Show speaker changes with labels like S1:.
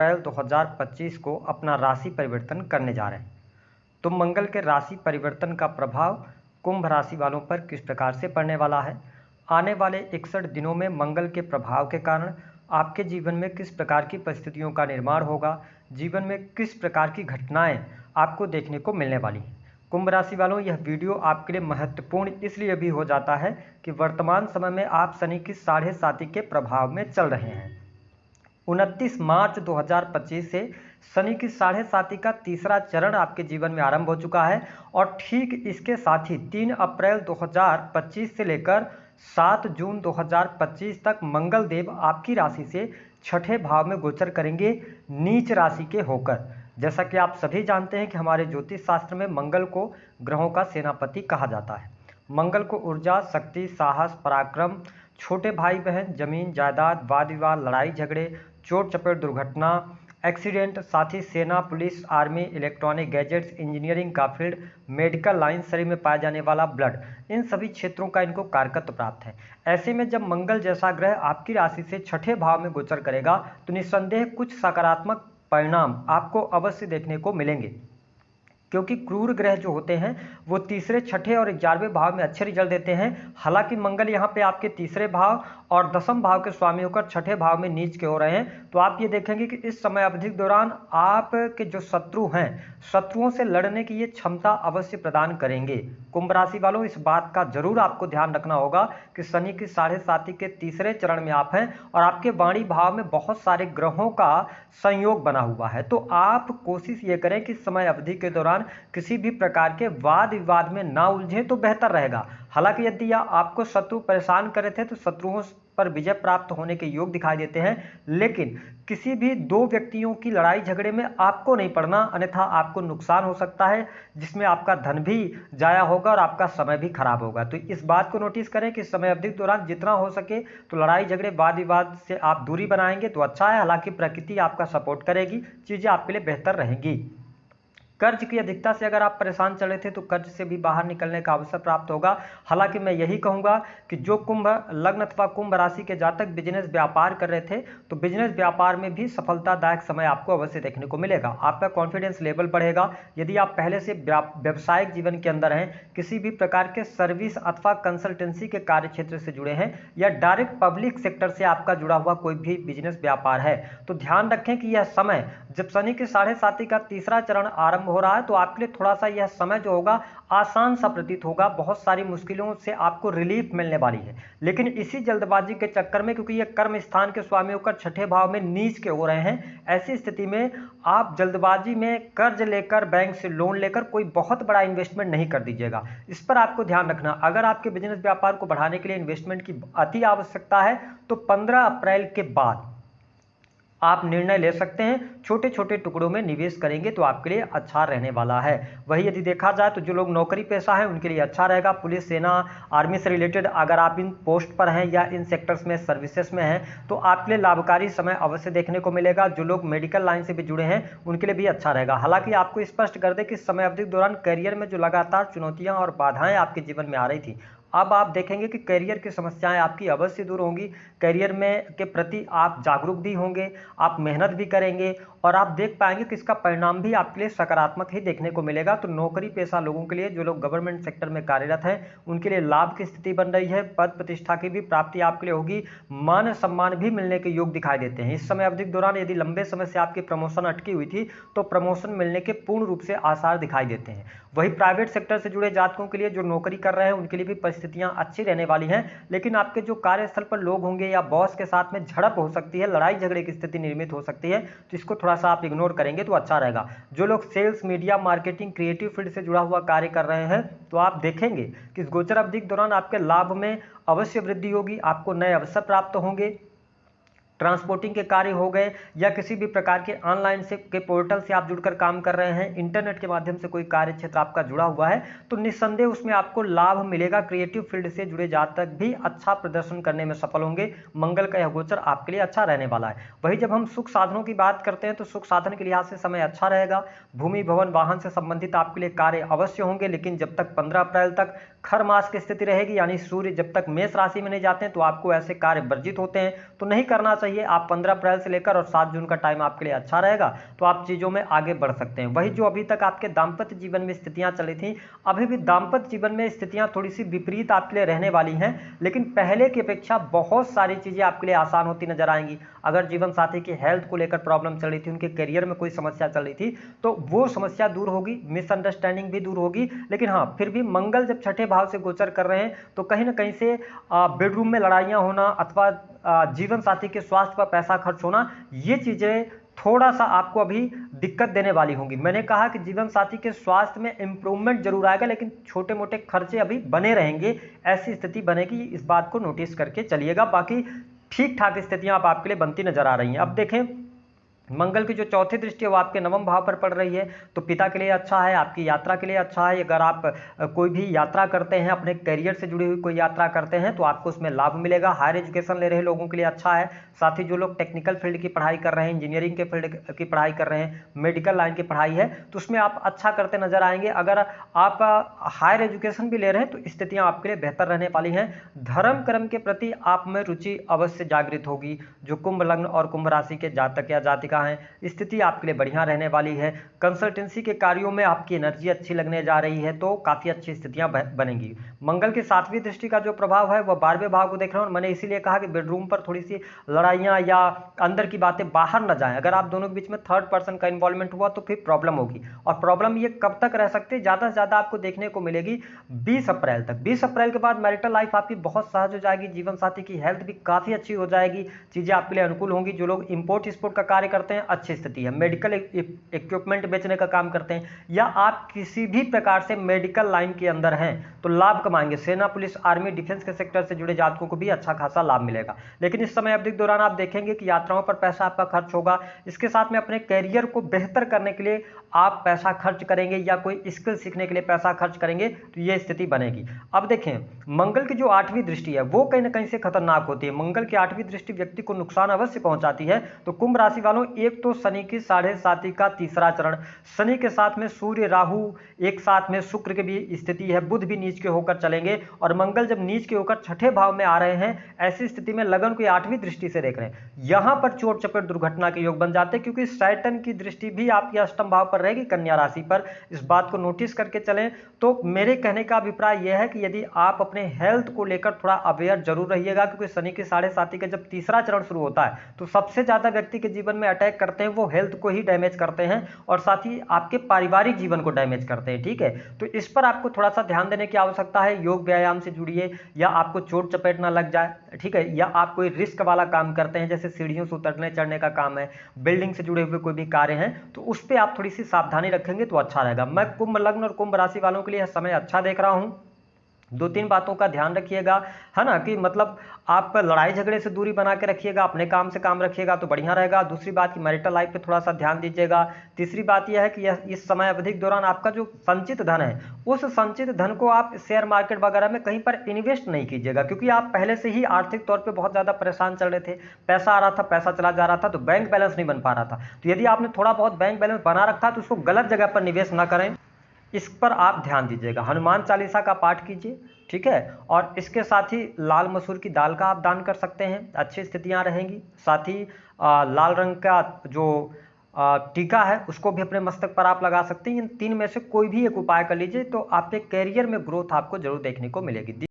S1: अप्रैल 2025 को अपना राशि परिवर्तन करने जा रहे हैं। तो मंगल के राशि परिवर्तन का प्रभाव कुंभ राशि वालों पर किस प्रकार से पड़ने वाला है, आने वाले 61 दिनों में मंगल के प्रभाव के कारण आपके जीवन में किस प्रकार की परिस्थितियों का निर्माण होगा, जीवन में किस प्रकार की घटनाएं आपको देखने को मिलने वाली हैं। कुंभ राशि वालों, यह वीडियो आपके लिए महत्वपूर्ण इसलिए भी हो जाता है कि वर्तमान समय में आप शनि की 7.5 के प्रभाव में चल रहे हैं। 29 मार्च 2025 से शनि की 7.5 का तीसरा चरण आपके जीवन में आरंभ हो चुका है और ठीक इसके साथ ही 3 अप्रैल 2025 से लेकर 7 जून 2025 तक मंगल देव आपकी राशि से छठे भाव में गोचर करेंगे नीच राशि के होकर। जैसा कि आप सभी जानते हैं कि हमारे ज्योतिष शास्त्र में मंगल को ग्रहों का सेनापति कहा जाता है। मंगल को ऊर्जा, शक्ति, साहस, पराक्रम, छोटे भाई बहन, जमीन जायदाद, वाद विवाद, लड़ाई झगड़े, चोट चपेट, दुर्घटना, एक्सीडेंट, साथ ही सेना, police, army, electronic gadgets, engineering का फील्ड, मेडिकल लाइन, शरीर में पाए जाने वाला ब्लड, इन सभी क्षेत्रों का इनको कारकत्व प्राप्त है। ऐसे में जब मंगल जैसा ग्रह आपकी राशि से छठे भाव में गोचर करेगा तो निस्संदेह कुछ सकारात्मक परिणाम आपको अवश्य देखने को मिलेंगे, क्योंकि क्रूर ग्रह जो होते हैं वो तीसरे, छठे और 11वें भाव में अच्छे रिजल्ट देते हैं। हालांकि मंगल यहाँ पे आपके तीसरे भाव और दसम भाव के स्वामी होकर छठे भाव में नीच के हो रहे हैं, तो आप ये देखेंगे कि इस समय अवधि के दौरान आपके जो शत्रु हैं, शत्रुओं से लड़ने की ये क्षमता अवश्य प्रदान करेंगे। कुंभ राशि वालों, इस बात का जरूर आपको ध्यान रखना होगा कि शनि की 7.5 के तीसरे चरण में आप हैं और आपके वाणी भाव में बहुत सारे ग्रहों का संयोग बना हुआ है। तो आप कोशिश ये करें कि समय अवधि के दौरान किसी भी प्रकार के वाद विवाद में ना उलझे तो बेहतर रहेगा। हालांकि यदि आपको शत्रु परेशान कर रहे थे तो शत्रुओं पर विजय प्राप्त होने के योग दिखाई देते हैं, लेकिन किसी भी दो व्यक्तियों की लड़ाई झगड़े में आपको नहीं पड़ना, अन्यथा आपको नुकसान हो सकता है, जिसमें आपका धन भी जाया होगा और आपका समय भी खराब होगा। तो इस बात को नोटिस करें कि समय अवधि के दौरान जितना हो सके तो लड़ाई झगड़े, वाद विवाद से आप दूरी बनाएंगे तो अच्छा है। हालांकि प्रकृति आपका सपोर्ट करेगी, चीजें आपके लिए बेहतर रहेंगी। कर्ज की अधिकता से अगर आप परेशान चल रहे थे तो कर्ज से भी बाहर निकलने का अवसर प्राप्त होगा। हालांकि मैं यही कहूंगा कि जो कुंभ लग्न अथवा कुंभ राशि के जातक बिजनेस व्यापार कर रहे थे तो बिजनेस व्यापार में भी सफलतादायक समय आपको अवश्य देखने को मिलेगा। आपका कॉन्फिडेंस लेवल बढ़ेगा। यदि आप पहले से व्यावसायिक जीवन के अंदर हैं, किसी भी प्रकार के सर्विस अथवा कंसल्टेंसी के कार्य क्षेत्र से जुड़े हैं या डायरेक्ट पब्लिक सेक्टर से आपका जुड़ा हुआ कोई भी बिजनेस व्यापार है, तो ध्यान रखें कि यह समय जब शनि की 7.5 का तीसरा चरण आरंभ हो रहा है तो आपके लिए थोड़ा सा यह समय जो होगा आसान सा प्रतीत होगा। बहुत सारी मुश्किलों से आपको रिलीफ मिलने वाली है, लेकिन इसी जल्दबाजी के चक्कर में, क्योंकि यह कर्म स्थान के स्वामी होकर छठे भाव में नीच के हो रहे हैं, ऐसी स्थिति में आप जल्दबाजी में कर्ज लेकर, बैंक से लोन लेकर कोई बहुत बड़ा इन्वेस्टमेंट नहीं कर दीजिएगा। इस पर आपको ध्यान रखना। अगर आपके बिजनेस व्यापार को बढ़ाने के लिए इन्वेस्टमेंट की अति आवश्यकता है तो 15 अप्रैल के बाद आप निर्णय ले सकते हैं। छोटे छोटे टुकड़ों में निवेश करेंगे तो आपके लिए अच्छा रहने वाला है। वही यदि देखा जाए तो जो लोग नौकरी पेशा है उनके लिए अच्छा रहेगा। पुलिस, सेना, आर्मी से रिलेटेड अगर आप इन पोस्ट पर हैं या इन सेक्टर्स में, सर्विसेज में हैं, तो आपके लिए लाभकारी समय अवश्य देखने को मिलेगा। जो लोग मेडिकल लाइन से भी जुड़े हैं उनके लिए भी अच्छा रहेगा। हालांकि आपको स्पष्ट कर दें कि समय अवधि के दौरान करियर में जो लगातार चुनौतियां और बाधाएं आपके जीवन में आ रही थी, अब आप देखेंगे कि करियर की समस्याएं आपकी अवश्य दूर होंगी। करियर में के प्रति आप जागरूक भी होंगे, आप मेहनत भी करेंगे और आप देख पाएंगे कि इसका परिणाम भी आपके लिए सकारात्मक ही देखने को मिलेगा। तो नौकरी पेशा लोगों के लिए, जो लोग गवर्नमेंट सेक्टर में कार्यरत हैं, उनके लिए लाभ की स्थिति बन रही है। पद प्रतिष्ठा की भी प्राप्ति आपके लिए होगी। मान सम्मान भी मिलने के योग दिखाई देते हैं। इस समय अवधि के दौरान यदि लंबे समय से आपकी प्रमोशन अटकी हुई थी तो प्रमोशन मिलने के पूर्ण रूप से आसार दिखाई देते हैं। वही प्राइवेट सेक्टर से जुड़े जातकों के लिए, जो नौकरी कर रहे हैं, उनके लिए भी परिस्थितियां अच्छी रहने वाली हैं, लेकिन आपके जो कार्यस्थल पर लोग होंगे या बॉस के साथ में झड़प हो सकती है, लड़ाई झगड़े की स्थिति निर्मित हो सकती है, तो इसको थोड़ा सा आप इग्नोर करेंगे तो अच्छा रहेगा। जो लोग sales, media, marketing, creative field से जुड़ा हुआ कार्य कर रहे हैं तो आप देखेंगे कि इस गोचर अवधि के दौरान आपके लाभ में अवश्य वृद्धि होगी। आपको नए अवसर प्राप्त होंगे। ट्रांसपोर्टिंग के कार्य हो गए या किसी भी प्रकार के ऑनलाइन से के पोर्टल से आप जुड़कर काम कर रहे हैं, इंटरनेट के माध्यम से कोई कार्य क्षेत्र आपका जुड़ा हुआ है, तो निस्संदेह उसमें आपको लाभ मिलेगा। क्रिएटिव फील्ड से जुड़े जातक भी अच्छा प्रदर्शन करने में सफल होंगे। मंगल का यह गोचर आपके लिए अच्छा रहने वाला है। वही जब हम सुख साधनों की बात करते हैं तो सुख साधन के लिहाज से समय अच्छा रहेगा। भूमि, भवन, वाहन से संबंधित आपके लिए कार्य अवश्य होंगे, लेकिन जब तक 15 अप्रैल तक खर मास की स्थिति रहेगी, यानी सूर्य जब तक मेष राशि में नहीं जाते हैं, तो आपको ऐसे कार्य वर्जित होते हैं, तो नहीं करना चाहिए। रहिए। आप 15 अप्रैल से लेकर और 7 जून का टाइम आपके लिए अच्छा रहेगा, तो आप चीज़ों में आगे बढ़ सकते हैं। वही जो अभी तक आपके दाम्पत्य जीवन में स्थितियां चली थी, अभी भी दाम्पत्य जीवन में स्थितियां थोड़ी सी विपरीत आपके लिए रहने वाली हैं, लेकिन पहले की अपेक्षा बहुत सारी चीज़ें आपके लिए आसान होती नजर आएंगी। अगर जीवन साथी की हेल्थ को लेकर प्रॉब्लम चल रही थी, उनके करियर में कोई समस्या चल रही थी, तो वो समस्या दूर होगी, मिसअंडरस्टैंडिंग भी दूर होगी। लेकिन हाँ, फिर भी मंगल जब छठे भाव से गोचर कर रहे हैं, तो कहीं ना कहीं से बेडरूम में लड़ाइयाँ होना अथवा जीवन साथी के स्वास्थ्य पर पैसा खर्च होना, ये चीज़ें थोड़ा सा आपको अभी दिक्कत देने वाली होंगी। मैंने कहा कि जीवन साथी के स्वास्थ्य में इंप्रूवमेंट जरूर आएगा, लेकिन छोटे मोटे खर्चे अभी बने रहेंगे, ऐसी स्थिति बनेगी, इस बात को नोटिस करके चलिएगा। बाकी ठीक ठाक स्थितियां आप आपके लिए बनती नजर आ रही हैं। अब देखें, मंगल की जो चौथी दृष्टि है वो आपके नवम भाव पर पड़ रही है, तो पिता के लिए अच्छा है, आपकी यात्रा के लिए अच्छा है। अगर आप कोई भी यात्रा करते हैं, अपने करियर से जुड़ी हुई कोई यात्रा करते हैं, तो आपको उसमें लाभ मिलेगा। हायर एजुकेशन ले रहे लोगों के लिए अच्छा है। साथ ही जो लोग टेक्निकल फील्ड की पढ़ाई कर रहे हैं, इंजीनियरिंग के फील्ड की पढ़ाई कर रहे हैं, मेडिकल लाइन की पढ़ाई है, तो उसमें आप अच्छा करते नजर आएंगे। अगर आप हायर एजुकेशन भी ले रहे हैं, तो स्थितियां आपके लिए बेहतर रहने वाली हैं। धर्म कर्म के प्रति आप में रुचि अवश्य जागृत होगी। जो कुंभ लग्न और कुंभ राशि के जातक या जातिका हैं, स्थिति आपके लिए बढ़िया रहने वाली है। कंसल्टेंसी के कार्यों में आपकी एनर्जी अच्छी लगने जा रही है, तो काफी अच्छी स्थितियां बनेंगी। मंगल की सातवीं दृष्टि का जो प्रभाव है वह 12वें भाव को देख रहा हूं। मैंने इसीलिए कहा कि बेडरूम पर थोड़ी सी लड़ाइयां या अंदर की बातें बाहर न जाएं। अगर आप दोनों के बीच में थर्ड पर्सन का इन्वॉल्वमेंट हुआ तो फिर प्रॉब्लम होगी, और प्रॉब्लम ये कब तक रह सकती है, ज्यादा से ज्यादा आपको देखने को मिलेगी 20 अप्रैल तक। 20 अप्रैल के बाद मैरिटल लाइफ आपकी बहुत सहज हो जाएगी, जीवन साथी की हेल्थ भी काफी अच्छी हो जाएगी, चीजें आपके लिए अनुकूल होंगी। जो लोग इंपोर्ट एक्सपोर्ट का कार्य करते हैं, अच्छी स्थिति है। मेडिकल इक्विपमेंट बेचने का काम करते हैं, या आप किसी भी प्रकार से मेडिकल लाइन के अंदर हैं, तो लाभ कमाएंगे। सेना, पुलिस, आर्मी, डिफेंस के सेक्टर से जुड़े जातकों को भी अच्छा खासा लाभ मिलेगा। लेकिन इस समय अवधि के दौरान आप देखेंगे कि यात्राओं पर पैसा आपका खर्च होगा। इसके साथ में अपने करियर को बेहतर करने के लिए आप पैसा खर्च करेंगे, या कोई स्किल सीखने के लिए पैसा खर्च करेंगे, तो यह स्थिति बनेगी। अब देखें, मंगल की जो 8वीं दृष्टि है वो कहीं ना कहीं से खतरनाक होती है। मंगल की 8वीं दृष्टि व्यक्ति को नुकसान अवश्य पहुंचाती है। तो कुंभ राशि वालों, एक तो शनि की 7.5 का तीसरा चरण, शनि के साथ में सूर्य, राहु, एक साथ में शुक्र की भी स्थिति है, बुध भी नीच के होकर चलेंगे, और मंगल जब नीच के होकर छठे भाव में आ रहे हैं, ऐसी स्थिति में लगन को 8वीं दृष्टि से देख रहे हैं। यहां पर चोट चपेट दुर्घटना के योग बन जाते हैं, क्योंकि सैटर्न की दृष्टि भी आपके अष्टम भाव पर रहेगी, कन्या राशि पर। इस बात को नोटिस करके चलें। तो मेरे कहने का अभिप्राय यह है कि यदि आप अपने हेल्थ को लेकर थोड़ा अवेयर जरूर रहिएगा, क्योंकि शनि की 7.5 का जब तीसरा चरण शुरू होता है, तो सबसे ज्यादा व्यक्ति के जीवन में अटैक करते हैं वो हेल्थ को ही डैमेज करते हैं, और साथ ही आपके पारिवारिक जीवन को डैमेज करते हैं। ठीक है, तो इस पर आपको थोड़ा सा ध्यान देने की आवश्यकता है। योग व्यायाम से जुड़िए, या आपको चोट चपेट ना लग जाए, ठीक है, या आप कोई रिस्क वाला काम करते हैं, जैसे सीढ़ियों से उतरने चढ़ने का काम है, बिल्डिंग से जुड़े हुए कोई भी कार्य हैं, तो उस पर आप थोड़ी सी सावधानी रखेंगे तो अच्छा रहेगा। मैं कुंभ लग्न और कुंभ राशि वालों के लिए समय अच्छा देख रहा हूं। 2-3 बातों का ध्यान रखिएगा, है ना, कि मतलब आप लड़ाई झगड़े से दूरी बना के रखिएगा, अपने काम से काम रखिएगा तो बढ़िया रहेगा। दूसरी बात कि मैरिटल लाइफ पे थोड़ा सा ध्यान दीजिएगा। तीसरी बात यह है कि इस समय अवधि के दौरान आपका जो संचित धन है, उस संचित धन को आप शेयर मार्केट वगैरह में कहीं पर इन्वेस्ट नहीं कीजिएगा, क्योंकि आप पहले से ही आर्थिक तौर पर बहुत ज्यादा परेशान चल रहे थे। पैसा आ रहा था, पैसा चला जा रहा था, तो बैंक बैलेंस नहीं बन पा रहा था। तो यदि आपने थोड़ा बहुत बैंक बैलेंस बना रखा है, तो उसको गलत जगह पर निवेश ना करें, इस पर आप ध्यान दीजिएगा। हनुमान चालीसा का पाठ कीजिए, ठीक है, और इसके साथ ही लाल मसूर की दाल का आप दान कर सकते हैं, अच्छी स्थितियां रहेंगी। साथ ही लाल रंग का जो टीका है उसको भी अपने मस्तक पर आप लगा सकते हैं। इन 3 में से कोई भी एक उपाय कर लीजिए, तो आपके कैरियर में ग्रोथ आपको जरूर देखने को मिलेगी।